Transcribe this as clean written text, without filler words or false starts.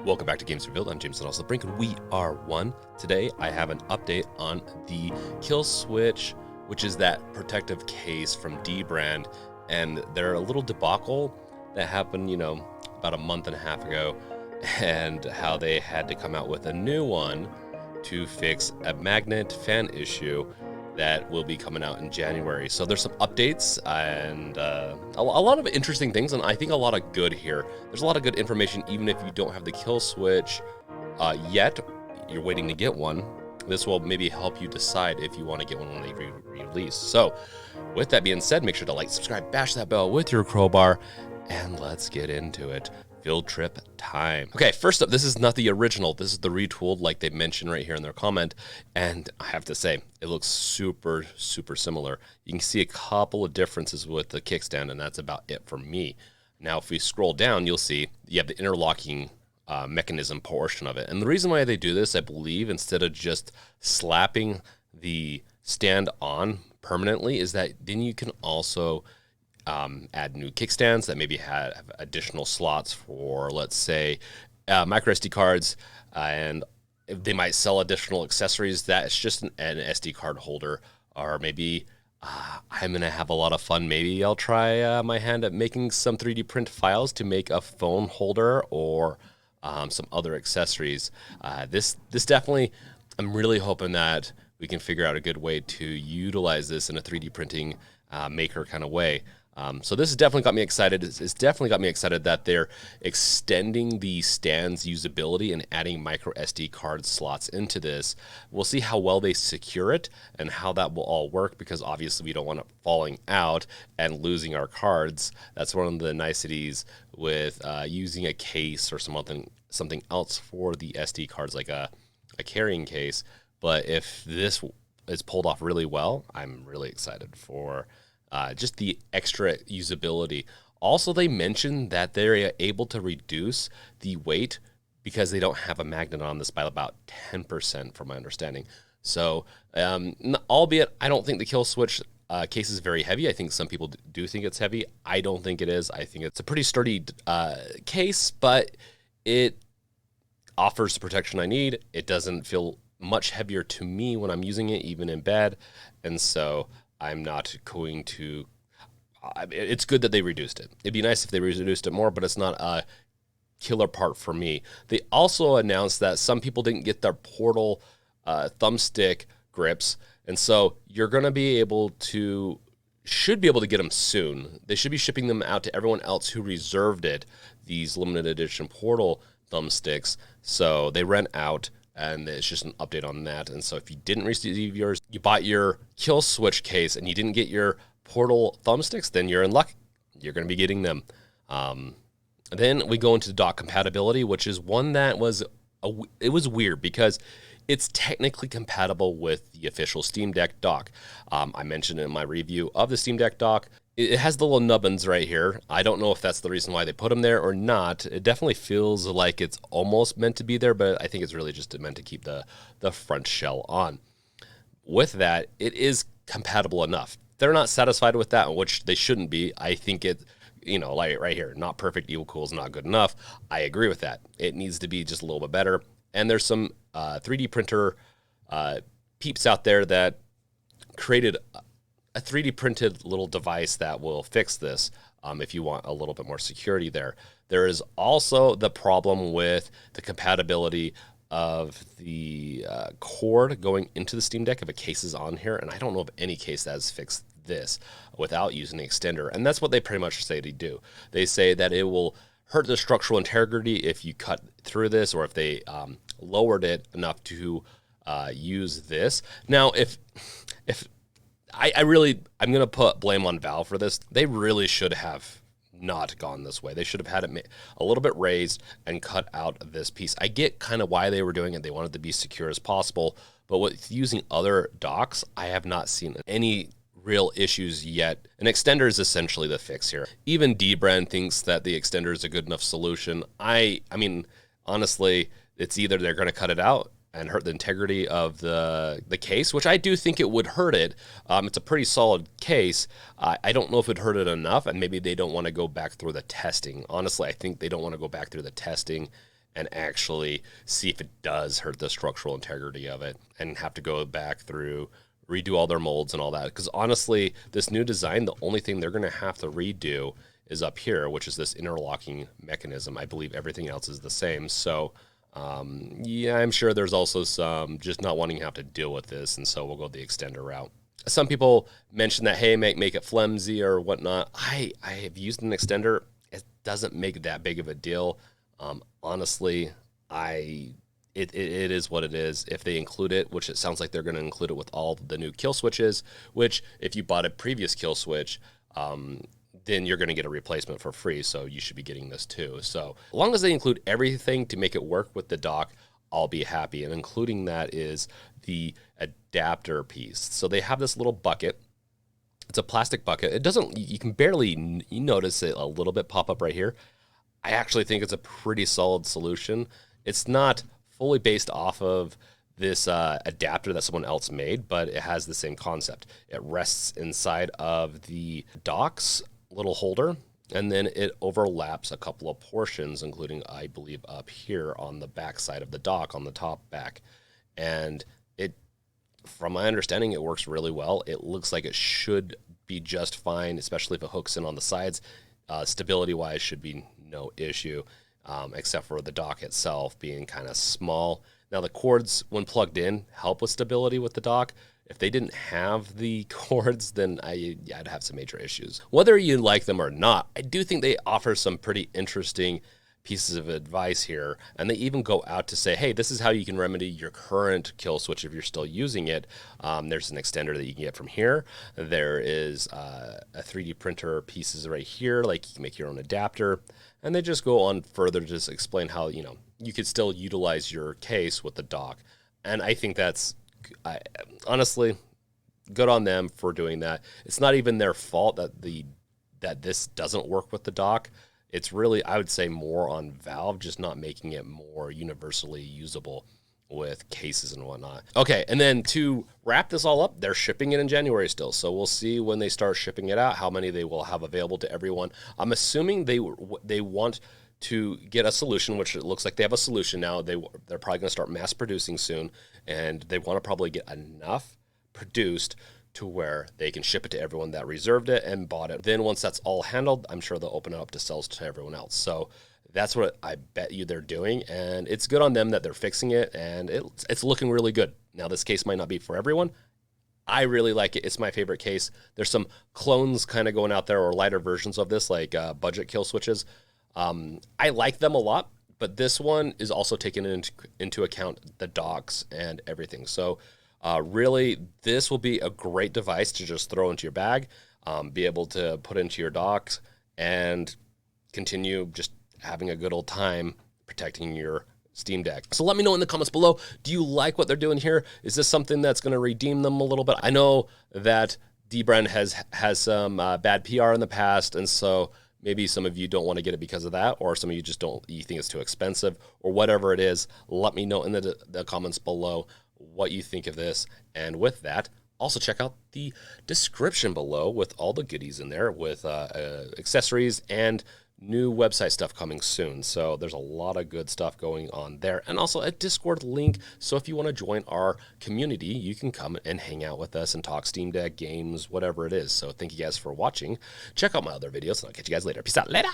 Welcome back to Games Revealed. I'm James and also Brink, and we are one. Today, I have an update on the Killswitch, which is that protective case from Dbrand, and they're a little debacle that happened, about a month and a half ago, and how they had to come out with a new one to fix a magnate fan issue that will be coming out in January. So there's some updates and a lot of interesting things, and I think a lot of good here. There's a lot of good information, even if you don't have the Killswitch yet. You're waiting to get one. This will maybe help you decide if you want to get one when they release. So with that being said, make sure to like, subscribe, bash that bell with your crowbar, and let's get into it. Field trip time. Okay, first up, this is not the original. This is the Retooled, like they mentioned right here in their comment. And I have to say, it looks super, super similar. You can see a couple of differences with the kickstand, and that's about it for me. Now, if we scroll down, you'll see you have the interlocking mechanism portion of it. And the reason why they do this, I believe, instead of just slapping the stand on permanently, is that then you can also add new kickstands that maybe have additional slots for, let's say, micro SD cards, and they might sell additional accessories that's just an SD card holder, or maybe I'm going to have a lot of fun. Maybe I'll try my hand at making some 3D print files to make a phone holder or some other accessories. This definitely, I'm really hoping that we can figure out a good way to utilize this in a 3D printing maker kind of way. So this has definitely got me excited. It's definitely got me excited that they're extending the stand's usability and adding micro SD card slots into this. We'll see how well they secure it and how that will all work, because obviously we don't want it falling out and losing our cards. That's one of the niceties with using a case or something else for the SD cards, like a carrying case. But if this is pulled off really well, I'm really excited for just the extra usability. Also, they mentioned that they're able to reduce the weight because they don't have a magnet on this by about 10%, from my understanding. So, albeit I don't think the Killswitch case is very heavy. I think some people do think it's heavy. I don't think it is. I think it's a pretty sturdy case, but it offers the protection I need. It doesn't feel much heavier to me when I'm using it, even in bed. And so I'm not going to, it's good that they reduced it. It'd be nice if they reduced it more, but it's not a killer part for me. They also announced that some people didn't get their Portal thumbstick grips, and so you're going to be able to, should be able to get them soon. They should be shipping them out to everyone else who reserved it, these limited edition Portal thumbsticks. So they ran out, and it's just an update on that. And so if you didn't receive yours, you bought your Killswitch case and you didn't get your Portal thumbsticks, then you're in luck. You're going to be getting them. Then we go into dock compatibility, which is one that was weird because it's technically compatible with the official Steam Deck dock. I mentioned in my review of the Steam Deck dock, it has the little nubbins right here. I don't know if that's the reason why they put them there or not. It definitely feels like it's almost meant to be there, but I think it's really just meant to keep the front shell on. With that, it is compatible enough. They're not satisfied with that, which they shouldn't be. I think it, like right here, not perfect equals not good enough. I agree with that. It needs to be just a little bit better. And there's some 3D printer peeps out there that created a 3D printed little device that will fix this if you want a little bit more security there. There is also the problem with the compatibility of the cord going into the Steam Deck if a case is on here, and I don't know of any case that has fixed this without using the extender, and that's what they pretty much say to do. They say that it will hurt the structural integrity if you cut through this, or if they lowered it enough to use this. Now, if I'm going to put blame on Valve for this. They really should have not gone this way. They should have had it a little bit raised and cut out this piece. I get kind of why they were doing it. They wanted to be secure as possible, but with using other docks, I have not seen any real issues yet. An extender is essentially the fix here. Even Dbrand thinks that the extender is a good enough solution. I mean, honestly, it's either they're going to cut it out and hurt the integrity of the case, which I do think it would hurt it. It's a pretty solid case. I don't know if it hurt it enough, and maybe they don't want to go back through the testing. Honestly, I think they don't want to go back through the testing and actually see if it does hurt the structural integrity of it, and have to go back through, redo all their molds and all that. Because honestly, this new design, the only thing they're going to have to redo is up here, which is this interlocking mechanism. I believe everything else is the same. So yeah, I'm sure there's also some just not wanting to have to deal with this, and so we'll go the extender route. Some people mention that, hey, make it flimsy or whatnot. I have used an extender. It doesn't make that big of a deal. Honestly, it is what it is. If they include it, which it sounds like they're going to include it with all the new kill switches, which if you bought a previous kill switch, then you're going to get a replacement for free. So you should be getting this too. So as long as they include everything to make it work with the dock, I'll be happy. And including that is the adapter piece. So they have this little bucket. It's a plastic bucket. It doesn't, you can barely, you notice it a little bit pop up right here. I actually think it's a pretty solid solution. It's not fully based off of this adapter that someone else made, but it has the same concept. It rests inside of the dock's little holder, and then it overlaps a couple of portions, including, I believe, up here on the back side of the dock, on the top back. And it, from my understanding, it works really well. It looks like it should be just fine, especially if it hooks in on the sides. Stability-wise, should be no issue, except for the dock itself being kind of small. Now, the cords, when plugged in, help with stability with the dock. If they didn't have the cords, then I'd have some major issues. Whether you like them or not, I do think they offer some pretty interesting pieces of advice here, and they even go out to say, hey, this is how you can remedy your current kill switch if you're still using it. There's an extender that you can get from here. There is a 3D printer pieces right here, like you can make your own adapter, and they just go on further to just explain how, you know, you could still utilize your case with the dock. And I think that's, honestly, good on them for doing that. It's not even their fault that this doesn't work with the dock. It's really, I would say, more on Valve just not making it more universally usable with cases and whatnot. Okay, and then to wrap this all up, they're shipping it in January still. So we'll see when they start shipping it out, how many they will have available to everyone. I'm assuming they want to get a solution, which it looks like they have a solution now. They're probably going to start mass producing soon, and they want to probably get enough produced to where they can ship it to everyone that reserved it and bought it. Then once that's all handled, I'm sure they'll open it up to sales to everyone else. So that's what I bet you they're doing, and it's good on them that they're fixing it, and it's looking really good. Now, this case might not be for everyone. I really like it. It's my favorite case. There's some clones kind of going out there, or lighter versions of this, like budget kill switches. I like them a lot, but this one is also taking into account the docks and everything. So really, this will be a great device to just throw into your bag, be able to put into your docks, and continue just having a good old time protecting your Steam Deck. So let me know in the comments below, do you like what they're doing here? Is this something that's going to redeem them a little bit? I know that Dbrand has some bad PR in the past, and so maybe some of you don't want to get it because of that, or some of you just you think it's too expensive, or whatever it is. Let me know in the comments below what you think of this. And with that, also check out the description below with all the goodies in there, with accessories and new website stuff coming soon. So there's a lot of good stuff going on there, and also a Discord link. So if you want to join our community, you can come and hang out with us and talk Steam Deck games, whatever it is. So thank you guys for watching. Check out my other videos, and I'll catch you guys later. Peace out. Later.